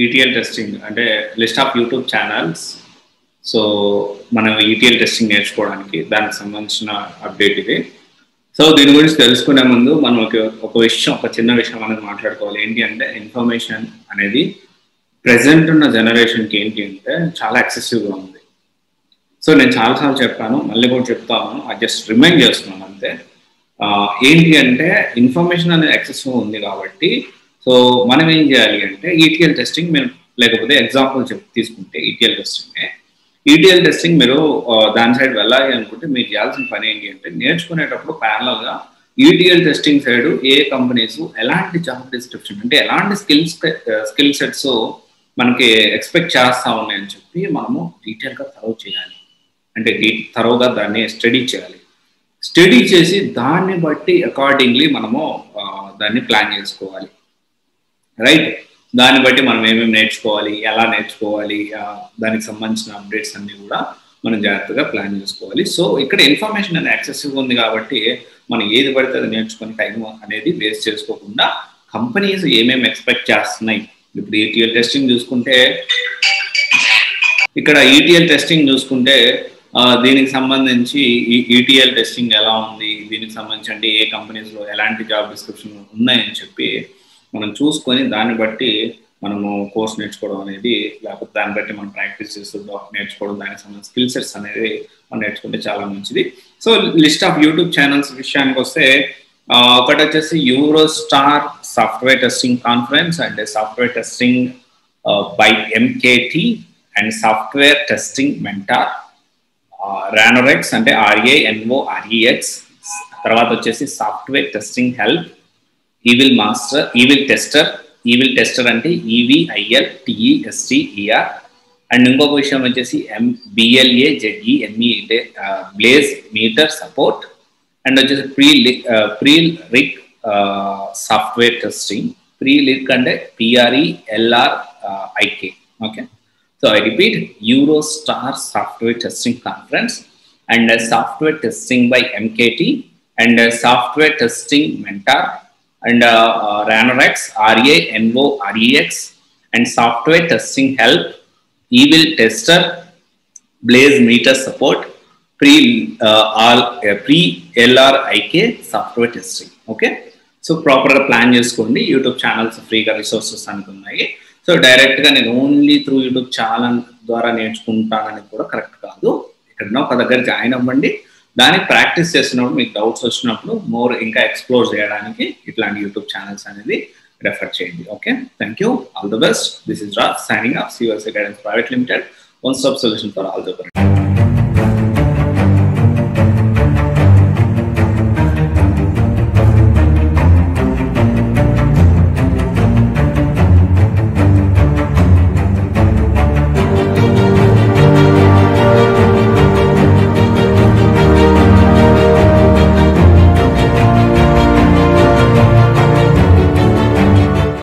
ETL testing అంటే list of YouTube channels. So మనం ETL testing నేర్చుకోవడానికి దానికి సంబంధించిన అప్డేట్ ఇది. సో దీని గురించి తెలుసుకునే ముందు మనం ఒక చిన్న విషయం అనేది మాట్లాడుకోవాలి. ఏంటి అంటే ఇన్ఫర్మేషన్ అనేది ప్రెసెంట్ ఉన్న జనరేషన్కి ఏంటి అంటే చాలా ఎక్సెసివ్గా ఉంది. సో నేను చాలాసార్లు చెప్పాను, మళ్ళీ కూడా చెప్తాను, అది జస్ట్ రిమైండ్ చేస్తున్నాను అంతే. ఏంటి అంటే ఇన్ఫర్మేషన్ అనేది ఎక్సెసివ్ ఉంది కాబట్టి సో మనం ఏం చేయాలి అంటే ఈటీఎల్ టెస్టింగ్ మేము లేకపోతే ఎగ్జాంపుల్ తీసుకుంటే ఈటీఎల్ టెస్టింగ్ మీరు దాని సైడ్ వెళ్ళాలి అనుకుంటే మీరు చేయాల్సిన పని ఏంటి అంటే నేర్చుకునేటప్పుడు ప్యారలల్గా ఈటీఎల్ టెస్టింగ్ సైడ్ ఏ కంపెనీస్ ఎలాంటి జాబ్ డిస్క్రిప్షన్ అంటే ఎలాంటి స్కిల్ సెట్స్ మనకి ఎక్స్పెక్ట్ చేస్తా ఉన్నాయని చెప్పి మనము డీటెయిల్గా చేయాలి. అంటే థరోగా దాన్ని స్టడీ చేయాలి. స్టడీ చేసి దాన్ని బట్టి అకార్డింగ్లీ మనము దాన్ని ప్లాన్ చేసుకోవాలి. రైట్, దాన్ని బట్టి మనం ఏమేమి నేర్చుకోవాలి, ఎలా నేర్చుకోవాలి, దానికి సంబంధించిన అప్డేట్స్ అన్నీ కూడా మనం జాగ్రత్తగా ప్లాన్ చేసుకోవాలి. సో ఇక్కడ ఇన్ఫర్మేషన్ అనేది యాక్సెసివ్ ఉంది కాబట్టి మనం ఏది పడితే అది నేర్చుకుని టైం అనేది వేస్ట్ చేసుకోకుండా కంపెనీస్ ఏమేమి ఎక్స్పెక్ట్ చేస్తున్నాయి. ఇప్పుడు ఈటీఎల్ టెస్టింగ్ చూసుకుంటే దీనికి సంబంధించి ఈటీఎల్ టెస్టింగ్ ఎలా ఉంది, దీనికి సంబంధించి అంటే ఏ కంపెనీస్లో ఎలాంటి జాబ్ డిస్క్రిప్షన్ ఉన్నాయని చెప్పి మనం చూసుకొని దాన్ని బట్టి మనము కోర్స్ నేర్చుకోవడం అనేది, లేకపోతే దాన్ని బట్టి మనం ప్రాక్టీస్ చేస్తూ నేర్చుకోవడం, దానికి సంబంధించిన స్కిల్ సెట్స్ అనేది మనం నేర్చుకుంటే చాలా మంచిది. So list of YouTube channels విషయానికి వస్తే ఒకటి వచ్చేసి Eurostar software testing conference and software testing by MKT and software testing mentor, Ranorex అంటే RANOREX, తర్వాత వచ్చేసి software testing help, evil tester అంటే EVILTESTER, అండ్ ఇంకొక విషయం వచ్చేసి BLAZEME అంటే బ్లేజ్ మీటర్ సపోర్ట్, అండ్ వచ్చేసి ప్రీ లిక్ సాఫ్ట్వేర్ టెస్టింగ్, ప్రీ లిక్ అంటే PRELRIK. Okay, so I repeat, Eurostar Software Testing Conference and Software Testing by MKT and Software Testing Mentor and RANOREX RANOREX and Software Testing Help, Evil Tester, Blaze Meter Support, pre-LRIK Software Testing. Okay, so proper plan చేసుకోండి. YouTube channels ఫ్రీగా resources అనుకున్నాయి. So డైరెక్ట్గా నేను only through YouTube channel ద్వారా నేర్చుకుంటానని కూడా correct కాదు. ఎక్కడన్నా ఒక దగ్గర జాయిన్ అవ్వండి. దానికి ప్రాక్టీస్ చేసినప్పుడు మీకు డౌట్స్ వచ్చినప్పుడు మోర్ ఇంకా ఎక్స్ప్లోర్ చేయడానికి ఇట్లాంటి యూట్యూబ్ ఛానల్స్ అనేది రెఫర్ చేయండి. Okay, thank you, all the best. This is Raj signing off CUSA Guidance Private Limited, one stop solution for all the